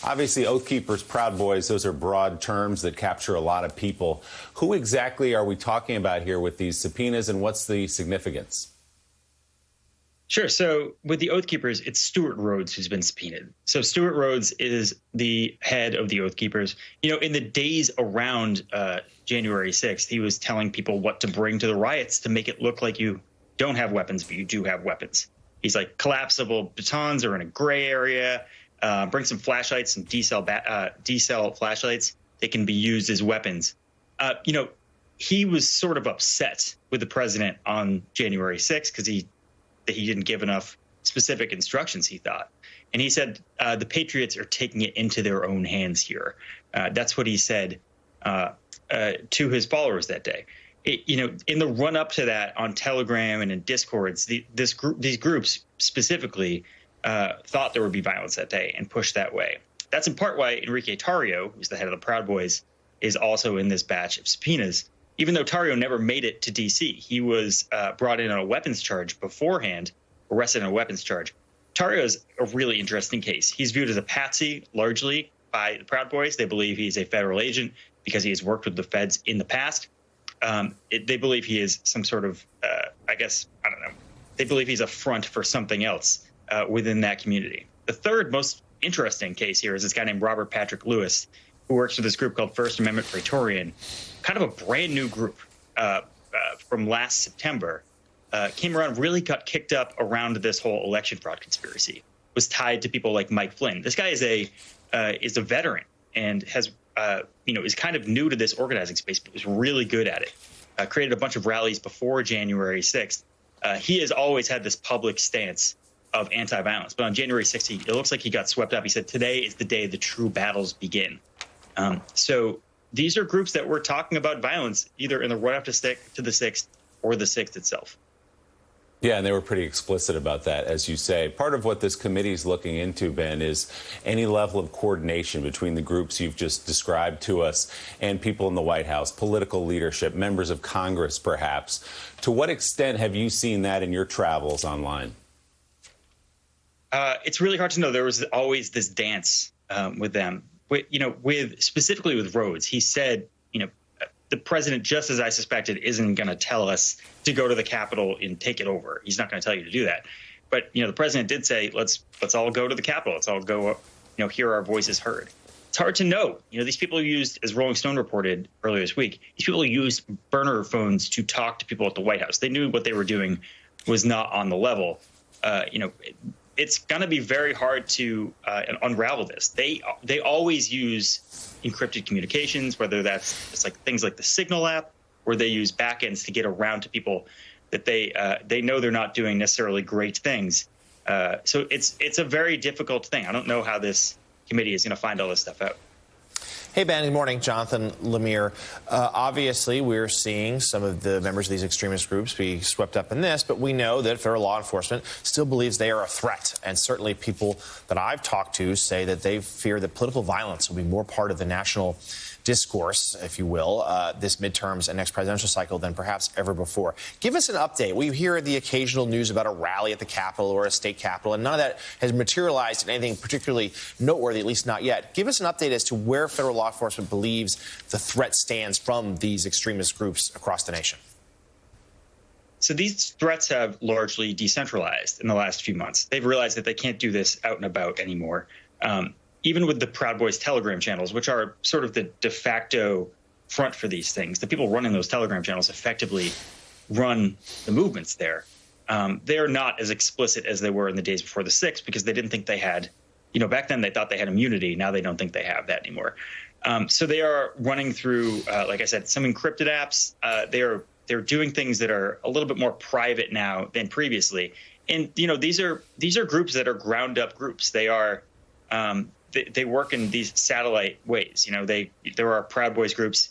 Obviously, Oath Keepers, Proud Boys, those are broad terms that capture a lot of people. Who exactly are we talking about here with these subpoenas, and what's the significance? Sure. So with the Oath Keepers, it's Stewart Rhodes who's been subpoenaed. So Stewart Rhodes is the head of the Oath Keepers. In the days around January 6th, he was telling people what to bring to the riots to make it look like you don't have weapons, but you do have weapons. He's like, collapsible batons are in a gray area. Bring some flashlights, some D-cell flashlights. They can be used as weapons. He was sort of upset with the president on January 6th because he didn't give enough specific instructions, he thought. And he said the Patriots are taking it into their own hands here. That's what he said to his followers that day. In the run up to that on Telegram and in Discords, these groups specifically thought there would be violence that day and pushed that way. That's in part why Enrique Tarrio, who's the head of the Proud Boys, is also in this batch of subpoenas. Even though Tarrio never made it to D.C., he was brought in on a weapons charge beforehand, arrested on a weapons charge. Tarrio is a really interesting case. He's viewed as a patsy largely by the Proud Boys. They believe he's a federal agent because he has worked with the feds in the past. They believe he is some sort of, they believe he's a front for something else within that community. The third most interesting case here is this guy named Robert Patrick Lewis, who works for this group called First Amendment Praetorian, kind of a brand new group from last September, came around, really got kicked up around this whole election fraud conspiracy, was tied to people like Mike Flynn. This guy is a veteran and has, is kind of new to this organizing space, but was really good at it. Created a bunch of rallies before January 6th. He has always had this public stance of anti-violence, but on January 6th, it looks like he got swept up. He said, today is the day the true battles begin. So these are groups that were talking about violence either in the run up to the 6th or the 6th itself. Yeah, and they were pretty explicit about that, as you say. Part of what this committee is looking into, Ben, is any level of coordination between the groups you've just described to us and people in the White House, political leadership, members of Congress, perhaps. To what extent have you seen that in your travels online? It's really hard to know. There was always this dance with them. Specifically with Rhodes, he said, the president, just as I suspected, isn't going to tell us to go to the Capitol and take it over. He's not going to tell you to do that. But, the president did say, let's all go to the Capitol. Let's all go, hear our voices heard. It's hard to know. These people used, as Rolling Stone reported earlier this week, these people used burner phones to talk to people at the White House. They knew what they were doing was not on the level. It's going to be very hard to unravel this. They always use encrypted communications, whether it's like things like the Signal app, where they use backends to get around to people that they know they're not doing necessarily great things. So it's a very difficult thing. I don't know how this committee is going to find all this stuff out. Hey, Ben, good morning. Jonathan Lemire. Obviously, we're seeing some of the members of these extremist groups be swept up in this, but we know that federal law enforcement still believes they are a threat. And certainly people that I've talked to say that they fear that political violence will be more part of the national discourse, if you will, this midterms and next presidential cycle than perhaps ever before. Give us an update. We hear the occasional news about a rally at the Capitol or a state capitol, and none of that has materialized in anything particularly noteworthy, at least not yet. Give us an update as to where federal law enforcement believes the threat stands from these extremist groups across the nation. So these threats have largely decentralized in the last few months. They've realized that they can't do this out and about anymore. Even with the Proud Boys Telegram channels, which are sort of the de facto front for these things, the people running those Telegram channels effectively run the movements there. They're not as explicit as they were in the days before the 6th because they didn't think they had, back then they thought they had immunity. Now they don't think they have that anymore. So they are running through, like I said, some encrypted apps. They're doing things that are a little bit more private now than previously. And, these are groups that are ground up groups. They are they work in these satellite ways. There are Proud Boys groups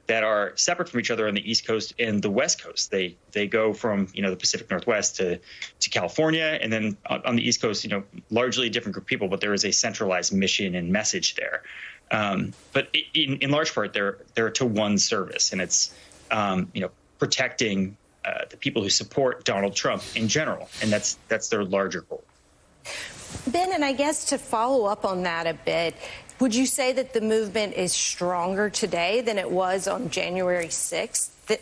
that are separate from each other on the East Coast and the West Coast. They go from, the Pacific Northwest to California, and then on the East Coast, largely a different group of people, but there is a centralized mission and message there. But in large part, they're to one service, and it's, protecting the people who support Donald Trump in general, and that's their larger goal. Ben, and I guess to follow up on that a bit, would you say that the movement is stronger today than it was on January 6th? That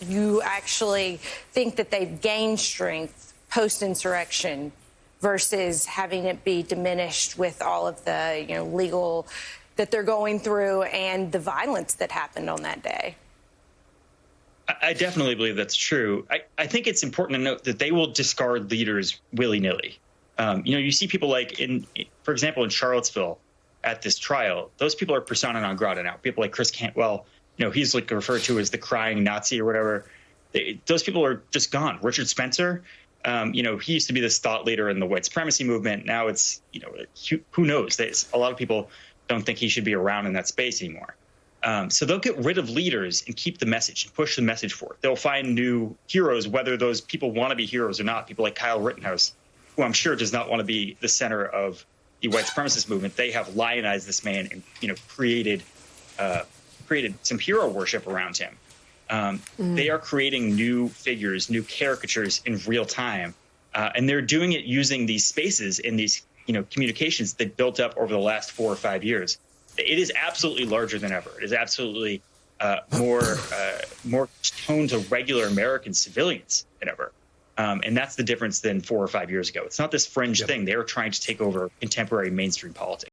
you actually think that they've gained strength post-insurrection versus having it be diminished with all of the, legal that they're going through and the violence that happened on that day? I definitely believe that's true. I think it's important to note that they will discard leaders willy-nilly. You see people like for example, in Charlottesville at this trial, those people are persona non grata now. People like Chris Cantwell, he's like referred to as the crying Nazi or whatever. Those people are just gone. Richard Spencer, he used to be this thought leader in the white supremacy movement. Now it's, who knows? A lot of people don't think he should be around in that space anymore. So they'll get rid of leaders and keep the message and push the message forward. They'll find new heroes, whether those people want to be heroes or not. People like Kyle Rittenhouse, who I'm sure does not want to be the center of the white supremacist movement. They have lionized this man and, created some hero worship around him. They are creating new figures, new caricatures in real time. And they're doing it using these spaces and these, communications that built up over the last 4 or 5 years. It is absolutely larger than ever. It is absolutely more toned to regular American civilians than ever. And that's the difference than 4 or 5 years ago. It's not this fringe thing. They are trying to take over contemporary mainstream politics.